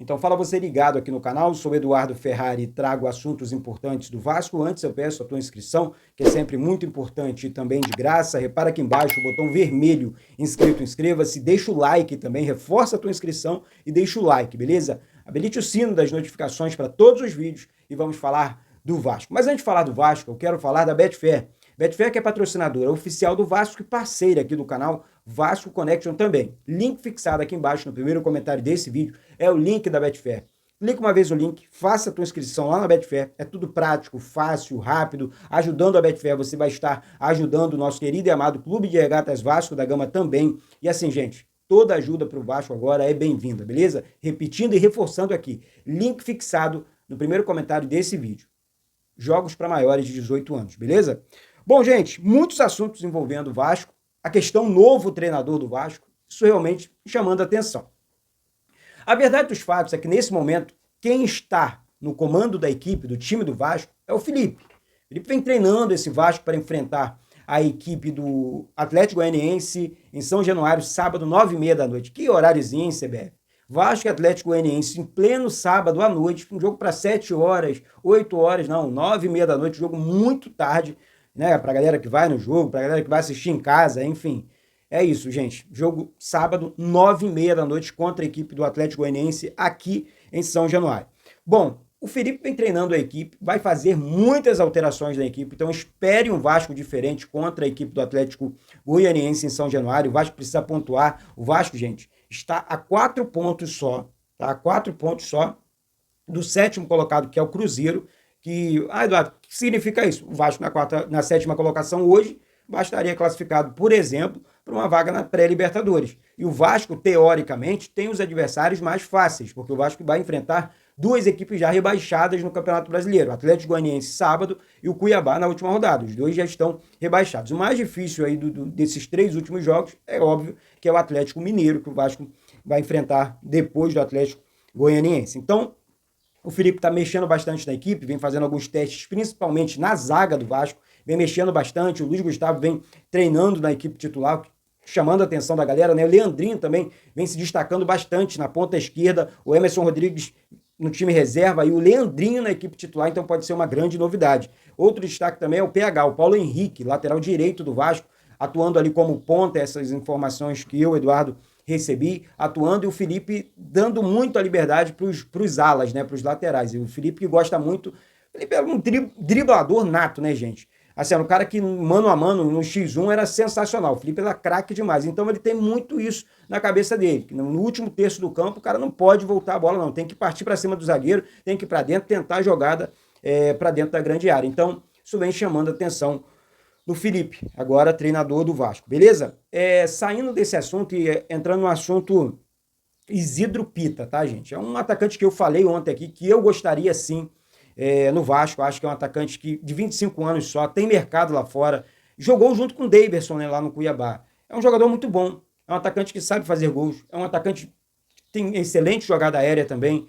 Então fala você ligado aqui no canal, sou Eduardo Ferrari e trago assuntos importantes do Vasco. Antes eu peço a tua inscrição, que é sempre muito importante e também de graça. Repara aqui embaixo o botão vermelho inscrito, inscreva-se, deixa o like também, reforça a tua inscrição e deixa o like, beleza? Habilite o sino das notificações para todos os vídeos e vamos falar do Vasco. Mas antes de falar do Vasco, eu quero falar da Betfair. Betfair que é patrocinadora oficial do Vasco e parceira aqui do canal Vasco Connection também. Link fixado aqui embaixo no primeiro comentário desse vídeo é o link da Betfair. Clica uma vez o link, faça a tua inscrição lá na Betfair. É tudo prático, fácil, rápido. Ajudando a Betfair, você vai estar ajudando o nosso querido e amado Clube de Regatas Vasco da Gama também. E assim, gente, toda ajuda para o Vasco agora é bem-vinda, beleza? Repetindo e reforçando aqui, link fixado no primeiro comentário desse vídeo. Jogos para maiores de 18 anos, beleza? Bom, gente, muitos assuntos envolvendo o Vasco, a questão novo treinador do Vasco, isso realmente chamando a atenção. A verdade dos fatos é que, nesse momento, quem está no comando da equipe, do time do Vasco, é o Felipe. O Felipe vem treinando esse Vasco para enfrentar a equipe do Atlético Goianiense em São Januário, sábado, 9h30 da noite. Que horáriozinho, hein, CBF? Vasco e Atlético Goianiense em pleno sábado à noite, um jogo para 7 horas, 8 horas, não, 9h30 da noite, jogo muito tarde, né, pra galera que vai no jogo, pra galera que vai assistir em casa, enfim. É isso, gente. Jogo sábado, 9h30 da noite, contra a equipe do Atlético Goianiense aqui em São Januário. Bom, o Felipe vem treinando a equipe, vai fazer muitas alterações na equipe, então espere um Vasco diferente contra a equipe do Atlético Goianiense em São Januário. O Vasco precisa pontuar. O Vasco, gente, está a 4 pontos só, tá? A 4 pontos só do sétimo colocado, que é o Cruzeiro, Eduardo, o que significa isso? O Vasco na sétima colocação hoje estaria classificado, por exemplo, para uma vaga na pré-Libertadores. E o Vasco, teoricamente, tem os adversários mais fáceis, porque o Vasco vai enfrentar duas equipes já rebaixadas no Campeonato Brasileiro, o Atlético Goianiense sábado e o Cuiabá na última rodada. Os dois já estão rebaixados. O mais difícil aí desses 3 últimos jogos é óbvio que é o Atlético Mineiro, que o Vasco vai enfrentar depois do Atlético Goianiense. Então, o Felipe está mexendo bastante na equipe, vem fazendo alguns testes, principalmente na zaga do Vasco, vem mexendo bastante. O Luiz Gustavo vem treinando na equipe titular, chamando a atenção da galera, né? O Leandrinho também vem se destacando bastante na ponta esquerda, o Emerson Rodrigues no time reserva e o Leandrinho na equipe titular, então pode ser uma grande novidade. Outro destaque também é o PH, o Paulo Henrique, lateral direito do Vasco, atuando ali como ponta, essas informações que eu, Eduardo, recebi, atuando, e o Felipe dando muito a liberdade para os alas, né, para os laterais. E o Felipe que gosta muito, o Felipe é um driblador nato, né, gente? Assim, era um cara que mano a mano no X1 era sensacional. O Felipe era craque demais. Então ele tem muito isso na cabeça dele. No último terço do campo, o cara não pode voltar a bola, não. Tem que partir para cima do zagueiro, tem que ir para dentro, tentar a jogada para dentro da grande área. Então, isso vem chamando a atenção do Felipe, agora treinador do Vasco, beleza? Saindo desse assunto e entrando no assunto Isidro Pita, tá, gente? É um atacante que eu falei ontem aqui, que eu gostaria sim no Vasco. Acho que é um atacante que de 25 anos só, tem mercado lá fora, jogou junto com o Daverson, né, lá no Cuiabá. É um jogador muito bom, é um atacante que sabe fazer gols, é um atacante que tem excelente jogada aérea também,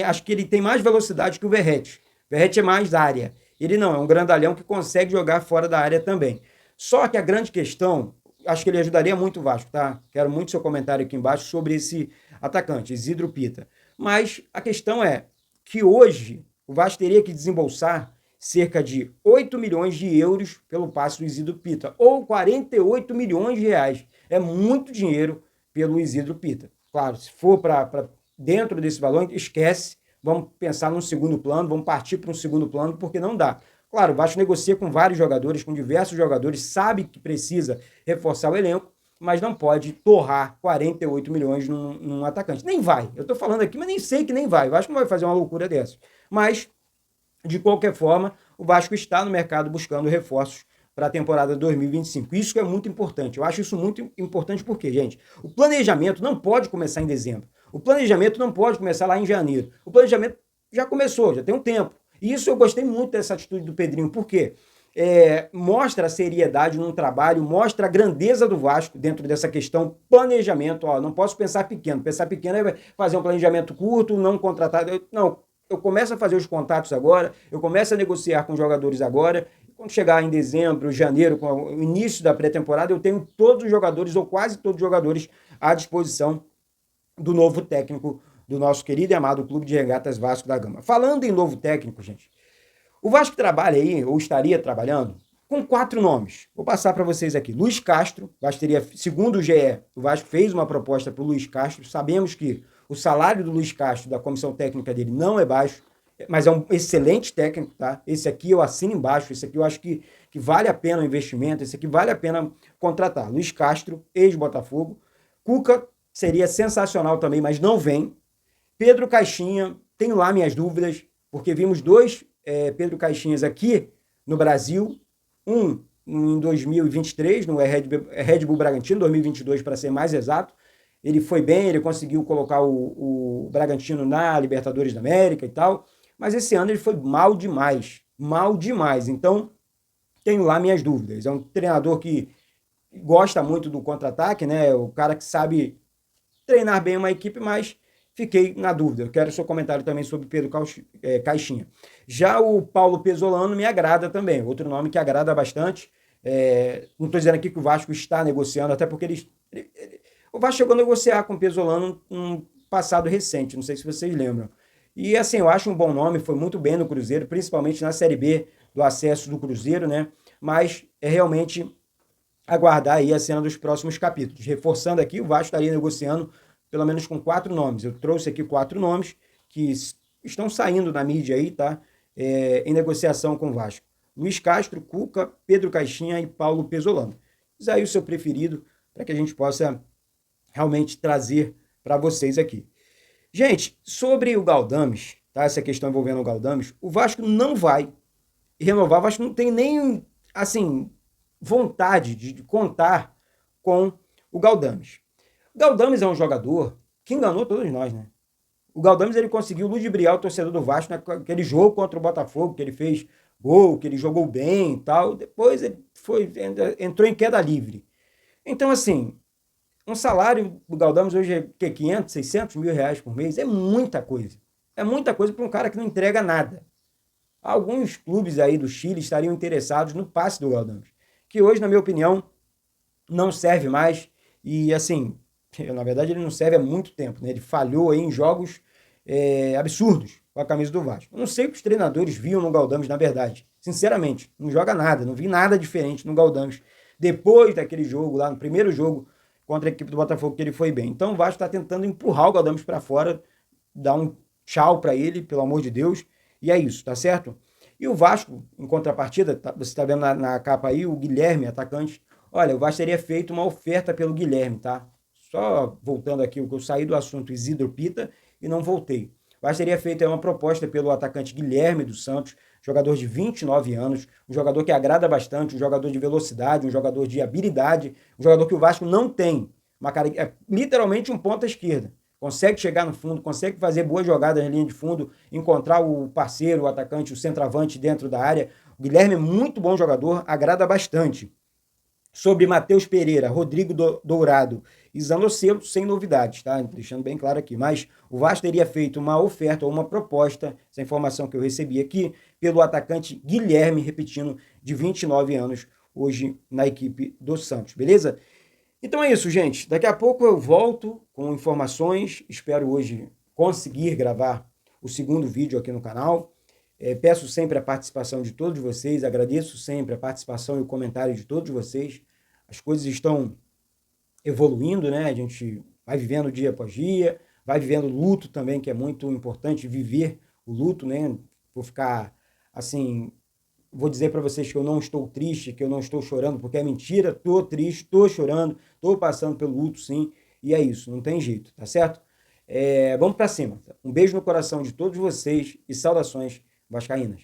acho que ele tem mais velocidade que o Verratti. O Verratti é mais área. Ele não, é um grandalhão que consegue jogar fora da área também. Só que a grande questão, acho que ele ajudaria muito o Vasco, tá? Quero muito seu comentário aqui embaixo sobre esse atacante, Isidro Pita. Mas a questão é que hoje o Vasco teria que desembolsar cerca de 8 milhões de euros pelo passe do Isidro Pita, ou 48 milhões de reais. É muito dinheiro pelo Isidro Pita. Claro, se for para dentro desse valor, esquece. Vamos pensar num segundo plano, vamos partir para um segundo plano, porque não dá. Claro, o Vasco negocia com vários jogadores, com diversos jogadores, sabe que precisa reforçar o elenco, mas não pode torrar 48 milhões num atacante. Nem vai. Eu estou falando aqui, mas nem sei que nem vai. O Vasco não vai fazer uma loucura dessa. Mas, de qualquer forma, o Vasco está no mercado buscando reforços para a temporada 2025. Isso é muito importante. Eu acho isso muito importante porque, gente, o planejamento não pode começar em dezembro. O planejamento não pode começar lá em janeiro. O planejamento já começou, já tem um tempo. E isso eu gostei muito dessa atitude do Pedrinho. Por quê? Mostra a seriedade num trabalho, mostra a grandeza do Vasco dentro dessa questão planejamento. Não posso pensar pequeno. Pensar pequeno é fazer um planejamento curto, não contratar. Eu começo a fazer os contatos agora, eu começo a negociar com jogadores agora. Quando chegar em dezembro, janeiro, com o início da pré-temporada, eu tenho todos os jogadores, ou quase todos os jogadores, à disposição do novo técnico do nosso querido e amado Clube de Regatas Vasco da Gama. Falando em novo técnico, gente, o Vasco trabalha aí, ou estaria trabalhando, com 4 nomes. Vou passar para vocês aqui. Luiz Castro, o Vasco teria, segundo o GE, o Vasco fez uma proposta para o Luiz Castro. Sabemos que o salário do Luiz Castro, da comissão técnica dele, não é baixo, mas é um excelente técnico, tá? Esse aqui eu assino embaixo, esse aqui eu acho que vale a pena o investimento, esse aqui vale a pena contratar. Luiz Castro, ex-Botafogo. Cuca seria sensacional também, mas não vem. Pedro Caixinha, tenho lá minhas dúvidas, porque vimos 2 Pedro Caixinhas aqui no Brasil, um em 2023, no Red Bull Bragantino, 2022 para ser mais exato. Ele foi bem, ele conseguiu colocar o Bragantino na Libertadores da América e tal, mas esse ano ele foi mal demais, mal demais. Então, tenho lá minhas dúvidas. É um treinador que gosta muito do contra-ataque, né? O cara que sabe treinar bem uma equipe, mas fiquei na dúvida. Eu quero o seu comentário também sobre Pedro Caixinha. Já o Paulo Pesolano me agrada também, outro nome que agrada bastante. Não estou dizendo aqui que o Vasco está negociando, até porque o Vasco chegou a negociar com o Pesolano num passado recente, não sei se vocês lembram. E assim, eu acho um bom nome, foi muito bem no Cruzeiro, principalmente na Série B do acesso do Cruzeiro, né? Mas é realmente aguardar aí a cena dos próximos capítulos. Reforçando aqui, o Vasco estaria negociando pelo menos com 4 nomes. Eu trouxe aqui 4 nomes que estão saindo na mídia aí, tá? Em negociação com o Vasco. Luiz Castro, Cuca, Pedro Caixinha e Paulo Pesolano. Diz aí o seu preferido para que a gente possa realmente trazer para vocês aqui. Gente, sobre o Galdames, tá? Essa questão envolvendo o Galdames, o Vasco não vai renovar, o Vasco não tem nem, assim, vontade de contar com o Galdames. O Galdames é um jogador que enganou todos nós, né? O Galdames, ele conseguiu ludibriar o torcedor do Vasco naquele jogo contra o Botafogo, que ele fez gol, que ele jogou bem e tal. Depois ele entrou em queda livre. Então, assim, um salário do Galdames hoje é 500, 600 mil reais por mês. É muita coisa. É muita coisa para um cara que não entrega nada. Alguns clubes aí do Chile estariam interessados no passe do Galdames, que hoje, na minha opinião, não serve mais. E, assim, na verdade, ele não serve há muito tempo, né? Ele falhou aí em jogos absurdos com a camisa do Vasco. Eu não sei o que os treinadores viam no Galdames, na verdade. Sinceramente, não joga nada, não vi nada diferente no Galdames. Depois daquele jogo, lá no primeiro jogo contra a equipe do Botafogo, que ele foi bem. Então o Vasco está tentando empurrar o Galdames para fora, dar um tchau para ele, pelo amor de Deus. E é isso, tá certo? E o Vasco, em contrapartida, você está vendo na capa aí, o Guilherme, atacante. Olha, o Vasco teria feito uma oferta pelo Guilherme, tá? Só voltando aqui, eu saí do assunto Isidro Pita e não voltei. O Vasco teria feito uma proposta pelo atacante Guilherme dos Santos, jogador de 29 anos, um jogador que agrada bastante, um jogador de velocidade, um jogador de habilidade, um jogador que o Vasco não tem. Literalmente um ponta esquerda. Consegue chegar no fundo, consegue fazer boas jogadas na linha de fundo, encontrar o parceiro, o atacante, o centroavante dentro da área. O Guilherme é muito bom jogador, agrada bastante. Sobre Matheus Pereira, Rodrigo Dourado e Zanocelo, sem novidades, tá? Deixando bem claro aqui. Mas o Vasco teria feito uma oferta ou uma proposta, essa informação que eu recebi aqui, pelo atacante Guilherme, repetindo, de 29 anos, hoje na equipe do Santos, beleza? Então é isso, gente. Daqui a pouco eu volto com informações. Espero hoje conseguir gravar o segundo vídeo aqui no canal. Peço sempre a participação de todos vocês, agradeço sempre a participação e o comentário de todos vocês. As coisas estão evoluindo, né? A gente vai vivendo dia após dia, vai vivendo luto também, que é muito importante viver o luto, né? Vou ficar assim, vou dizer para vocês que eu não estou triste, que eu não estou chorando, porque é mentira, estou triste, estou chorando, estou passando pelo luto, sim, e é isso, não tem jeito, tá certo? Vamos para cima. Um beijo no coração de todos vocês e saudações vascaínas.